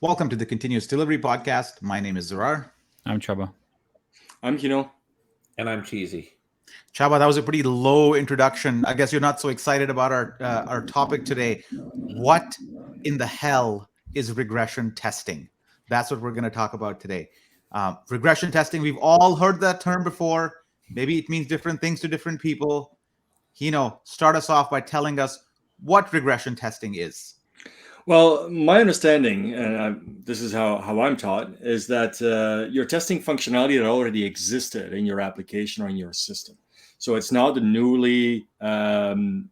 Welcome to the Continuous Delivery Podcast. My name is Zarar. I'm Csaba. I'm Gino. And I'm Cheezy. Csaba, that was a pretty low introduction. I guess you're not so excited about our topic today. What in the hell is regression testing? That's what we're going to talk about today. Regression testing, we've all heard that term before. Maybe it means different things to different people. Gino, start us off by telling us what regression testing is. Well, my understanding, and this is how I'm taught, is that you're testing functionality that already existed in your application or in your system. So it's not the newly written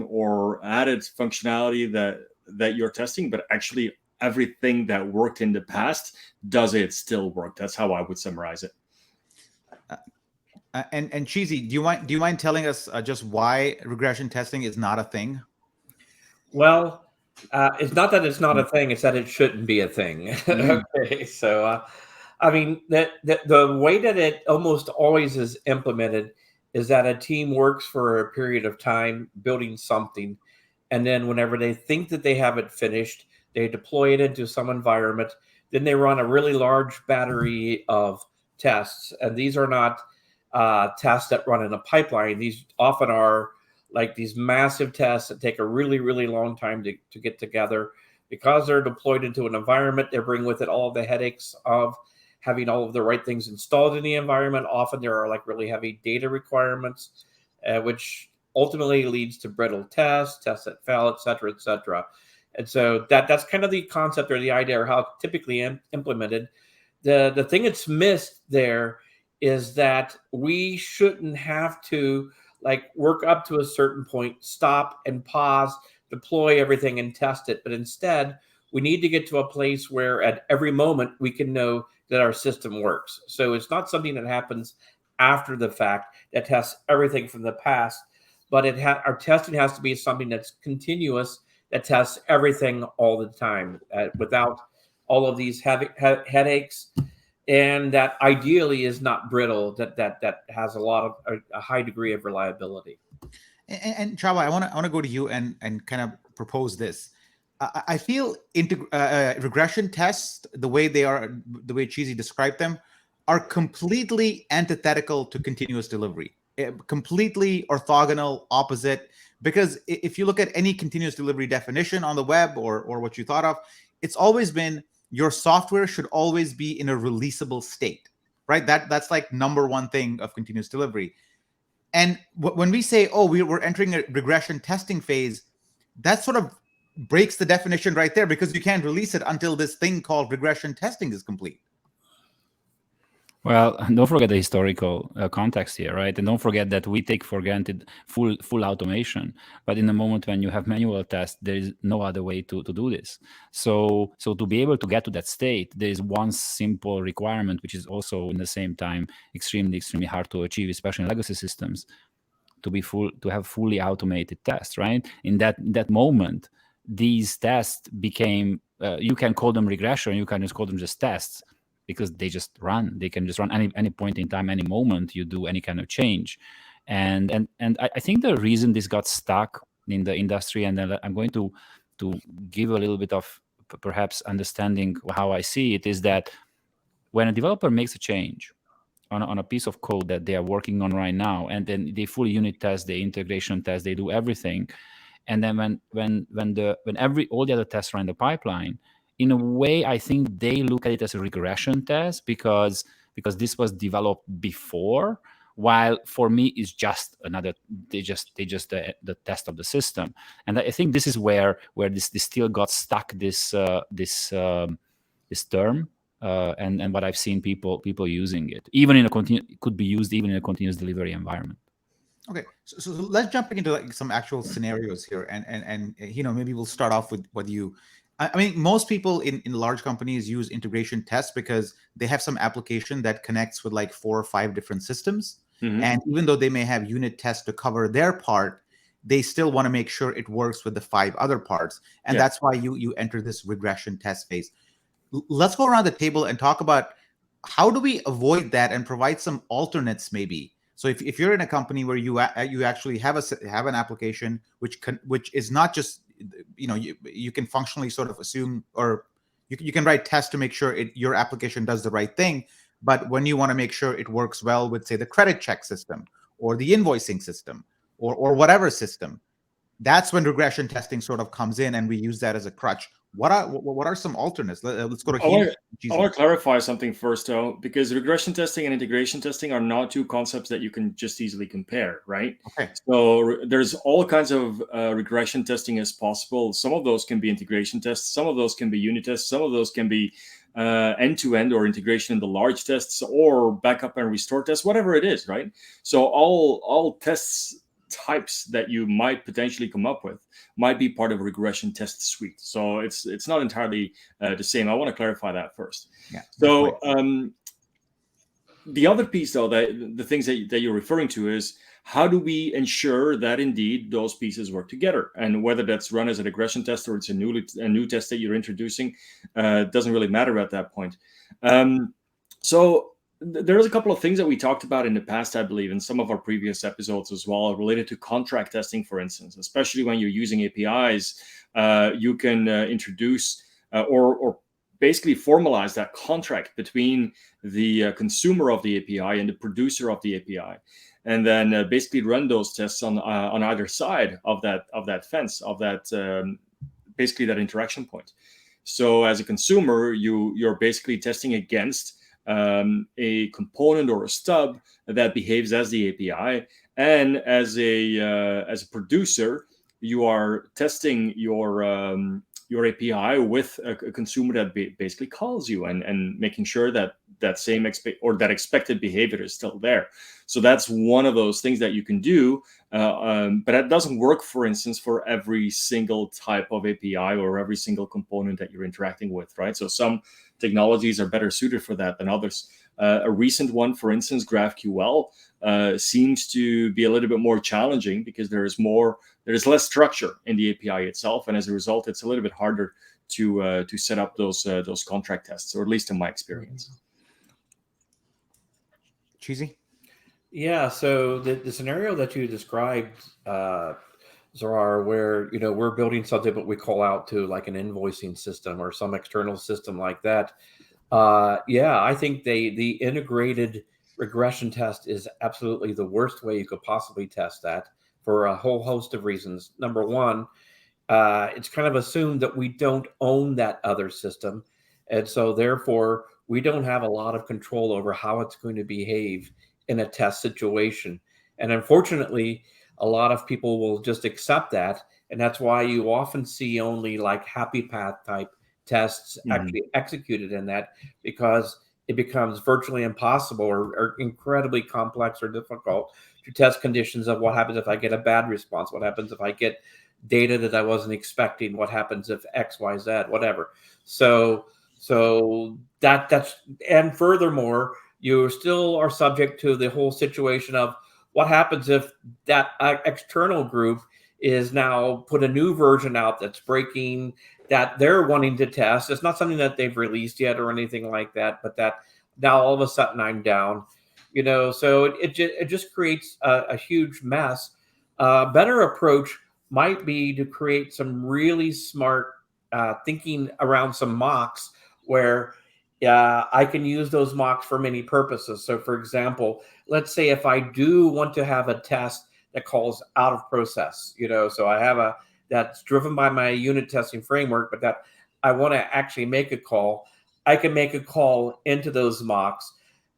or added functionality that you're testing, but actually everything that worked in the past, does it still work? That's how I would summarize it. And Cheezy, do you mind telling us just why regression testing is not a thing? Well, it's not that it's not a thing; it's that it shouldn't be a thing. Okay, so I mean, the way that it almost always is implemented is that a team works for a period of time building something, and then whenever they think that they have it finished, they deploy it into some environment. Then they run a really large battery of tests, and these are not tests that run in a pipeline. These often are like these massive tests that take a really, really long time to get together. Because they're deployed into an environment, they bring with it all of the headaches of having all of the right things installed in the environment. Often there are like really heavy data requirements, which ultimately leads to brittle tests that fail, et cetera, et cetera. And so that's kind of the concept or the idea or how it's typically implemented. The thing that's missed there is that we shouldn't have to like work up to a certain point, stop and pause, deploy everything and test it. But instead, we need to get to a place where at every moment we can know that our system works. So it's not something that happens after the fact that tests everything from the past, but our testing has to be something that's continuous, that tests everything all the time without all of these headaches. And that ideally is not brittle, that has a high degree of reliability. And Csaba, I want to go to you and kind of propose this. I feel regression tests, the way Cheezy described them, are completely antithetical to continuous delivery, completely orthogonal, opposite. Because if you look at any continuous delivery definition on the web or what you thought of, it's always been your software should always be in a releasable state, right? That's like number one thing of continuous delivery. And when we say, oh, we're entering a regression testing phase, that sort of breaks the definition right there, because you can't release it until this thing called regression testing is complete. Well, don't forget the historical context here, right? And don't forget that we take for granted full automation. But in the moment when you have manual tests, there is no other way to do this. So to be able to get to that state, there is one simple requirement, which is also in the same time extremely hard to achieve, especially in legacy systems, to have fully automated tests, right? In that moment, these tests became you can call them regression, you can just call them just tests, because they just run. They can just run any point in time, any moment you do any kind of change. And I think the reason this got stuck in the industry, and then I'm going to give a little bit of perhaps understanding how I see it, is that when a developer makes a change on a piece of code that they are working on right now, and then they fully unit test, they integration test, they do everything, and then when all the other tests are in the pipeline, in a way, I think they look at it as a regression test because this was developed before. While for me, it's just another. They just the test of the system, and I think this is where this still got stuck. This term, and what I've seen people using it, even in it could be used even in a continuous delivery environment. Okay, so let's jump into like some actual scenarios here, and maybe we'll start off with what you. I mean, most people in large companies use integration tests because they have some application that connects with like 4 or 5 different systems. Mm-hmm. And even though they may have unit tests to cover their part, they still want to make sure it works with the 5 other parts. And that's why you enter this regression test phase. Let's go around the table and talk about how do we avoid that and provide some alternates maybe. So if you're in a company where you actually have an application which is not just, you can functionally sort of assume or You can write tests to make sure your application does the right thing. But when you want to make sure it works well with, say, the credit check system or the invoicing system or whatever system, that's when regression testing sort of comes in, and we use that as a crutch. What are some alternates? Let's go to I want Cheezy. to clarify something first, though, because regression testing and integration testing are not two concepts that you can just easily compare, right? Okay. So there's all kinds of regression testing as possible. Some of those can be integration tests. Some of those can be unit tests. Some of those can be end-to-end or integration in the large tests or backup and restore tests, whatever it is, right? So all tests types that you might potentially come up with might be part of a regression test suite. So it's not entirely the same. I want to clarify that first. Yeah. So the other piece, though, that the things that you're referring to is, how do we ensure that indeed those pieces work together? And whether that's run as a regression test or it's a new test that you're introducing, doesn't really matter at that point. So there's a couple of things that we talked about in the past, I believe, in some of our previous episodes as well, related to contract testing, for instance. Especially when you're using APIs, you can introduce or basically formalize that contract between the consumer of the API and the producer of the API, and then basically run those tests on either side of that fence, of that basically that interaction point. So as a consumer, you're basically testing against a component or a stub that behaves as the API, and as a producer, you are testing your API with a consumer that basically calls you and making sure that same expected behavior is still there. So that's one of those things that you can do, but that doesn't work, for instance, for every single type of API or every single component that you're interacting with, right? So some technologies are better suited for that than others. A recent one, for instance, GraphQL, seems to be a little bit more challenging because there's less structure in the API itself, and as a result, it's a little bit harder to set up those contract tests, or at least in my experience. Cheezy? Yeah, so the scenario that you described, Zarar, where we're building something that we call out to like an invoicing system or some external system like that. Yeah, I think the integrated regression test is absolutely the worst way you could possibly test that, for a whole host of reasons. Number one, it's kind of assumed that we don't own that other system, and so therefore we don't have a lot of control over how it's going to behave in a test situation. And unfortunately, a lot of people will just accept that, and that's why you often see only like happy path type tests actually executed in that, because it becomes virtually impossible or incredibly complex or difficult to test conditions of what happens if I get a bad response, what happens if I get data that I wasn't expecting, what happens if X, Y, Z, whatever. So that's, and furthermore, you still are subject to the whole situation of what happens if that external group is now put a new version out that's breaking, that they're wanting to test. It's not something that they've released yet or anything like that, but that now all of a sudden I'm down, so it just creates a huge mess. Better approach might be to create some really smart thinking around some mocks where I can use those mocks for many purposes. So for example, let's say if I do want to have a test that calls out of process, so I have that's driven by my unit testing framework, but that I want to actually make a call, I can make a call into those mocks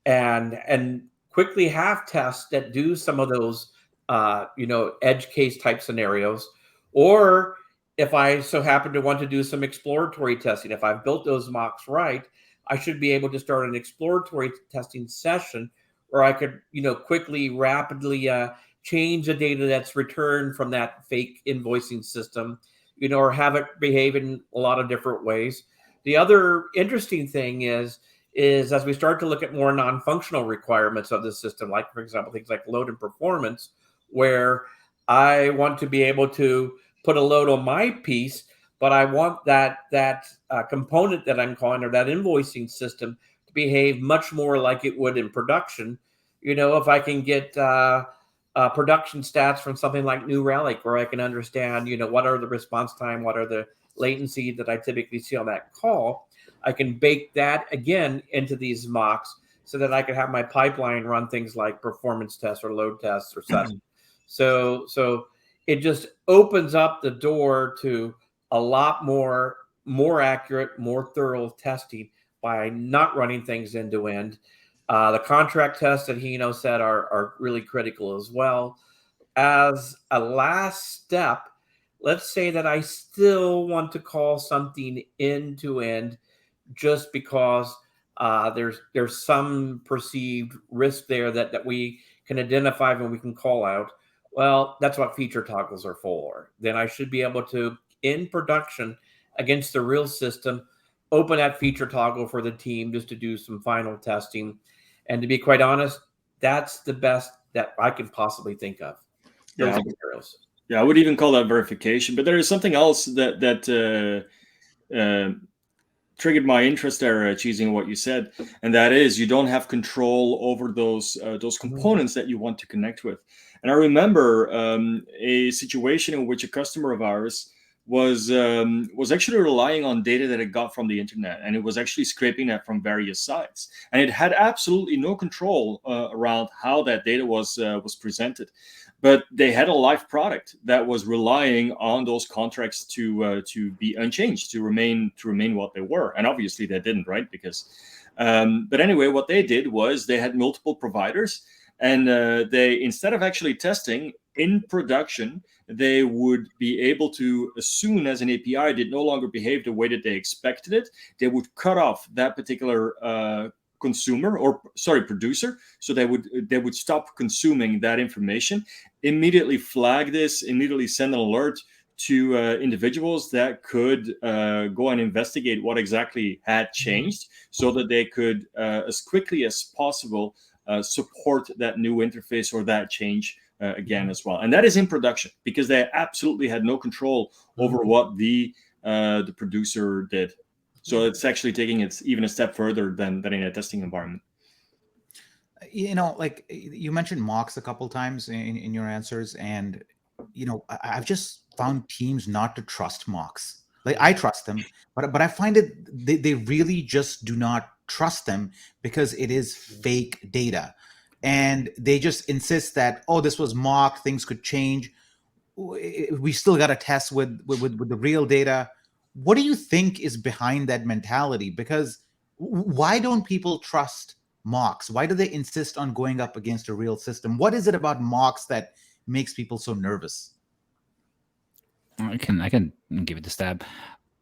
and quickly have tests that do some of those, edge case type scenarios. Or if I so happen to want to do some exploratory testing, if I've built those mocks right, I should be able to start an exploratory testing session where I could, quickly, rapidly change the data that's returned from that fake invoicing system, or have it behave in a lot of different ways. The other interesting thing is as we start to look at more non-functional requirements of the system, like, for example, things like load and performance, where I want to be able to put a load on my piece, but I want that component that I'm calling, or that invoicing system, to behave much more like it would in production. If I can get production stats from something like New Relic, where I can understand, what are the response time, what are the latency that I typically see on that call, I can bake that again into these mocks so that I can have my pipeline run things like performance tests or load tests or such. So it just opens up the door to a lot more accurate, more thorough testing by not running things end to end. The contract tests that Gino said are really critical as well. As a last step, let's say that I still want to call something end to end just because there's some perceived risk there that we can identify when we can call out. Well, that's what feature toggles are for. Then I should be able to, in production against the real system, open that feature toggle for the team just to do some final testing. And to be quite honest, that's the best that I can possibly think of. Those scenarios. Yeah, I would even call that verification. But there is something else that triggered my interest there, Cheezy, in what you said, and that is you don't have control over those components that you want to connect with. And I remember a situation in which a customer of ours was actually relying on data that it got from the internet, and it was actually scraping that from various sites, and it had absolutely no control around how that data was presented. But they had a live product that was relying on those contracts to be unchanged, to remain what they were, and obviously they didn't, right? Because, but anyway, what they did was they had multiple providers, and they, instead of actually testing in production, they would be able to, as soon as an API did no longer behave the way that they expected it, they would cut off that particular producer, so they would stop consuming that information, immediately flag this, immediately send an alert to individuals that could go and investigate what exactly had changed, so that they could as quickly as possible support that new interface or that change again as well. And that is in production, because they absolutely had no control over what the producer did. So it's actually taking it even a step further than in a testing environment. You know, like you mentioned Marckx a couple times in your answers, and you know, I've just found teams not to trust Marckx. Like I trust them, but I find they really just do not trust them because it is fake data, and they just insist that, oh, this was Marckx, things could change. We still got to test with the real data. What do you think is behind that mentality? Because why don't people trust Marckx? Why do they insist on going up against a real system? What is it about Marckx that makes people so nervous? I can give it a stab.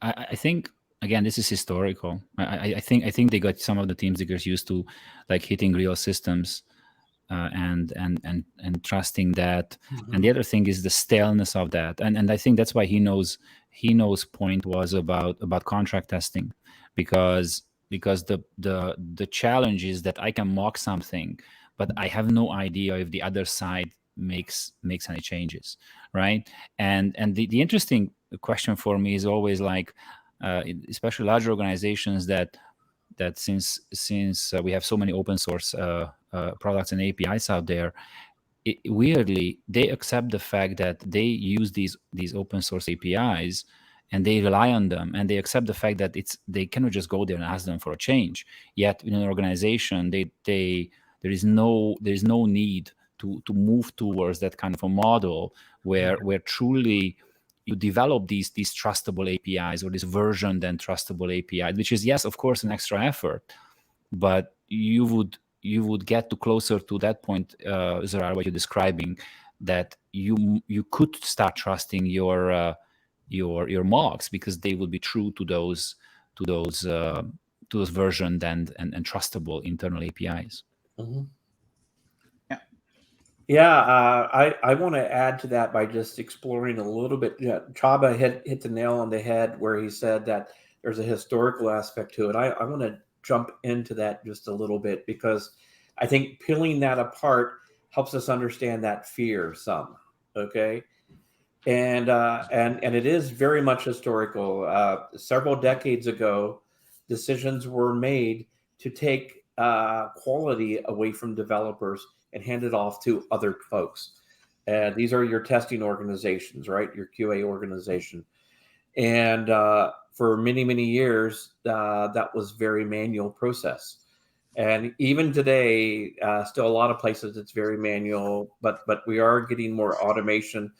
I think, again, this is historical. I think they got, some of the teams that get used to like hitting real systems and trusting that. And the other thing is the staleness of that. And I think that's why Gino's point was about contract testing, because the challenge is that I can mock something, but I have no idea if the other side makes any changes, right? And the interesting question for me is always like, especially large organizations that since we have so many open source products and APIs out there, weirdly they accept the fact that they use these open source APIs and they rely on them, and they accept the fact that they cannot just go there and ask them for a change. Yet in an organization, there is no need to move towards that kind of a model where truly you develop these trustable APIs, or this version then trustable API, which is, yes, of course, an extra effort, but you would get to closer to that point, Zarar, what you're describing, that you could start trusting your Marckx, because they will be true to those versioned and trustable internal APIs. Mm-hmm. Yeah, I want to add to that by just exploring a little bit. Csaba hit the nail on the head where he said that there's a historical aspect to it. I want to jump into that just a little bit, because I think peeling that apart helps us understand that fear some. Okay. And it is very much historical. Several decades ago, decisions were made to take quality away from developers and hand it off to other folks. And these are your testing organizations, right? Your QA organization. And for many, many years, that was very manual process. And even today, still a lot of places it's very manual, but we are getting more automation.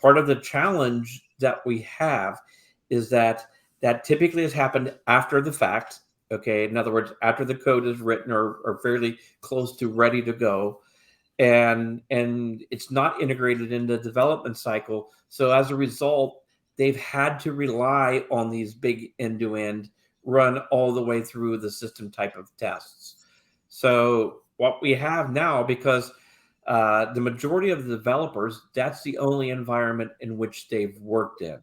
Part of the challenge that we have is that typically has happened after the fact. Okay, in other words, after the code is written or fairly close to ready to go, and it's not integrated into the development cycle. So as a result, they've had to rely on these big end-to-end run all the way through the system type of tests. So what we have now, because the majority of the developers, that's the only environment in which they've worked in.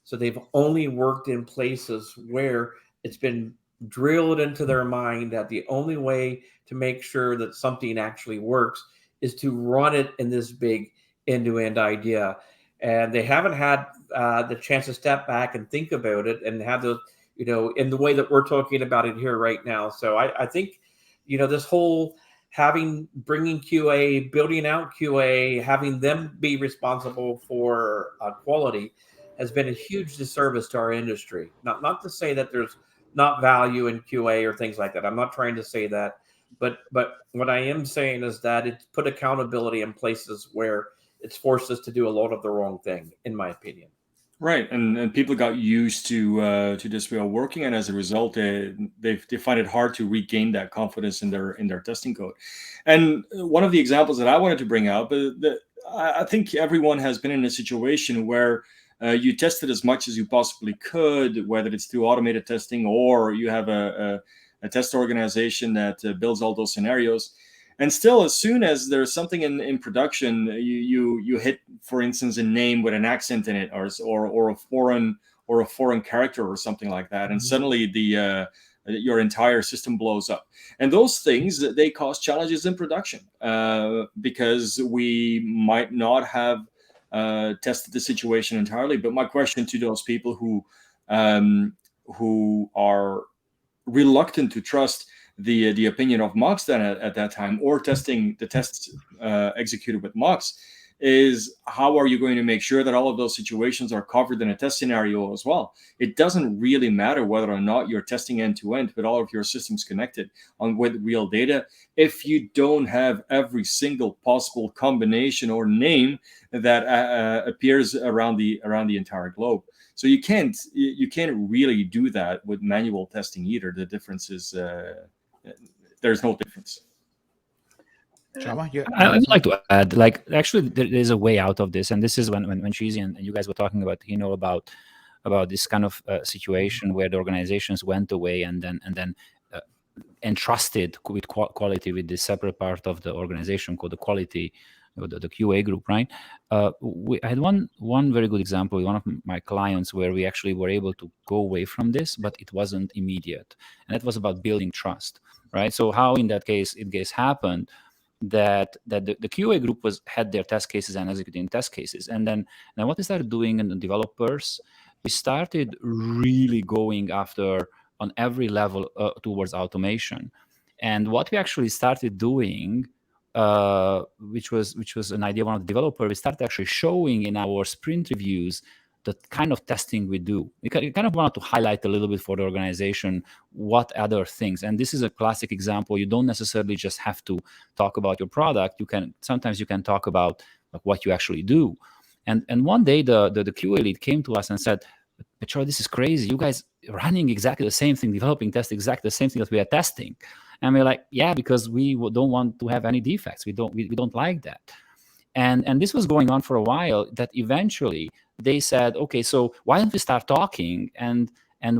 So they've only worked in places where it's been drilled into their mind that the only way to make sure that something actually works is to run it in this big end-to-end idea. And they haven't had the chance to step back and think about it and have those, in the way that we're talking about it here right now. So I think, this whole bringing QA, building out QA, having them be responsible for quality has been a huge disservice to our industry. Not to say that there's not value in QA or things like that. I'm not trying to say that, but what I am saying is that it's put accountability in places where it's forced us to do a lot of the wrong thing, in my opinion. Right, and people got used to this way of working, and as a result, they find it hard to regain that confidence in their testing code. And one of the examples that I wanted to bring up, I think everyone has been in a situation where you tested as much as you possibly could, whether it's through automated testing or you have a test organization that builds all those scenarios. And still, as soon as there's something in production, you hit, for instance, a name with an accent in it, or a foreign character or something like that, and suddenly your entire system blows up. And those things, they cause challenges in production because we might not have tested the situation entirely. But my question to those people who are reluctant to trust the opinion of Marckx then at that time, or testing the tests executed with Marckx, is how are you going to make sure that all of those situations are covered in a test scenario as well? It doesn't really matter whether or not you're testing end to end with all of your systems connected with real data if you don't have every single possible combination or name that appears around the entire globe. So you can't really do that with manual testing either. The difference is there's no difference. Csaba, yeah. I'd like to add, like, actually, there's a way out of this, and this is when Cheezy and you guys were talking about, about this kind of situation where the organizations went away and then entrusted with quality with this separate part of the organization called the quality, the QA group, right? I had one very good example with one of my clients where we actually were able to go away from this, but it wasn't immediate, and that was about building trust, right? So how in that case it happened that the QA group had their test cases and executing test cases, and then what they started doing in the developers, we started really going after on every level towards automation. And what we actually started doing, which was an idea of one of the developers, we started actually showing in our sprint reviews the kind of testing we do. We kind of wanted to highlight a little bit for the organization what other things. And this is a classic example. You don't necessarily just have to talk about your product. Sometimes you can talk about like what you actually do. And one day the QA lead came to us and said, "Petro, this is crazy. You guys are running exactly the same thing, developing test exactly the same thing that we are testing." And we're like, "Yeah, because we don't want to have any defects. We don't like that." And this was going on for a while, that eventually they said, "Okay, so why don't we start talking and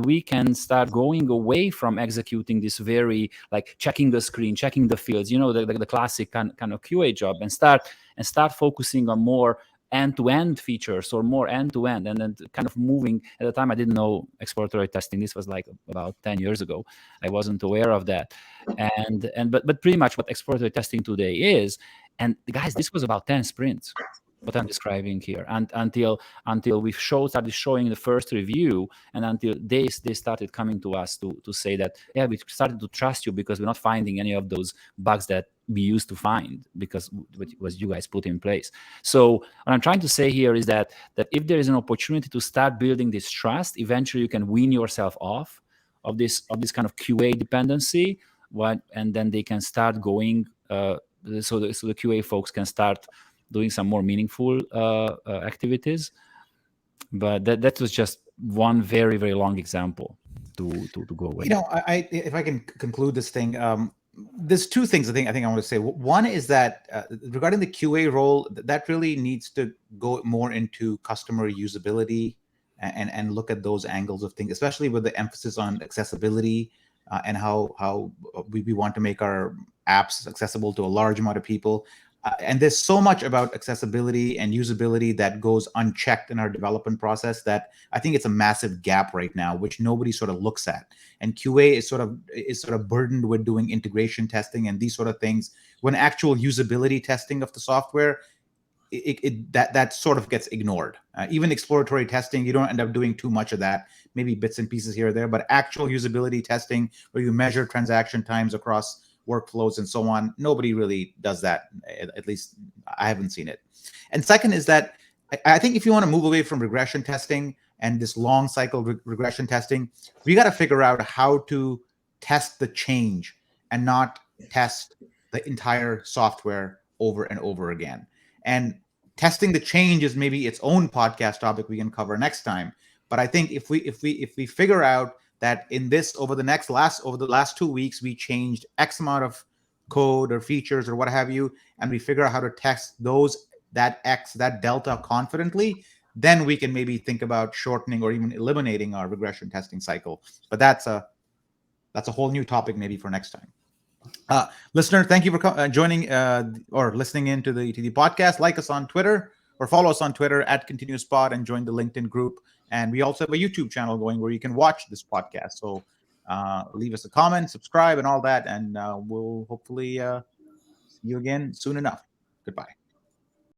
we can start going away from executing this very like checking the screen, checking the fields, the classic kind of QA job, and start focusing on more end-to-end features or more end-to-end," and then kind of moving. At the time, I didn't know exploratory testing. This was like about 10 years ago. I wasn't aware of that. But pretty much what exploratory testing today is, and guys, this was about 10 sprints. what I'm describing here, and until we started showing the first review, and until they started coming to us to say that, yeah, we started to trust you because we're not finding any of those bugs that we used to find because what was you guys put in place. So what I'm trying to say here is that if there is an opportunity to start building this trust, eventually you can wean yourself off of this kind of QA dependency, and then they can start going. So the QA folks can start doing some more meaningful activities. But that was just one very, very long example to go with. I if I can conclude this thing, there's two things I think I want to say. One is that regarding the QA role, that really needs to go more into customer usability and look at those angles of things, especially with the emphasis on accessibility and how we want to make our apps accessible to a large amount of people. And there's so much about accessibility and usability that goes unchecked in our development process that I think it's a massive gap right now, which nobody sort of looks at. And QA is sort of burdened with doing integration testing and these sort of things, when actual usability testing of the software, that sort of gets ignored. Even exploratory testing, you don't end up doing too much of that, maybe bits and pieces here or there, but actual usability testing where you measure transaction times across workflows and so on, nobody really does that. At least I haven't seen it. And second is that I think if you want to move away from regression testing and this long cycle regression testing, we got to figure out how to test the change and not test the entire software over and over again. And testing the change is maybe its own podcast topic we can cover next time. But I think if we figure out that in this over the last 2 weeks we changed X amount of code or features or what have you, and we figure out how to test that delta confidently, then we can maybe think about shortening or even eliminating our regression testing cycle. But that's a whole new topic maybe for next time. Listener, thank you for joining or listening into the ETD podcast. Like us on Twitter or follow us on Twitter @ContinuousPod and join the LinkedIn group. And we also have a YouTube channel going where you can watch this podcast. So leave us a comment, subscribe, and all that. And we'll hopefully see you again soon enough. Goodbye.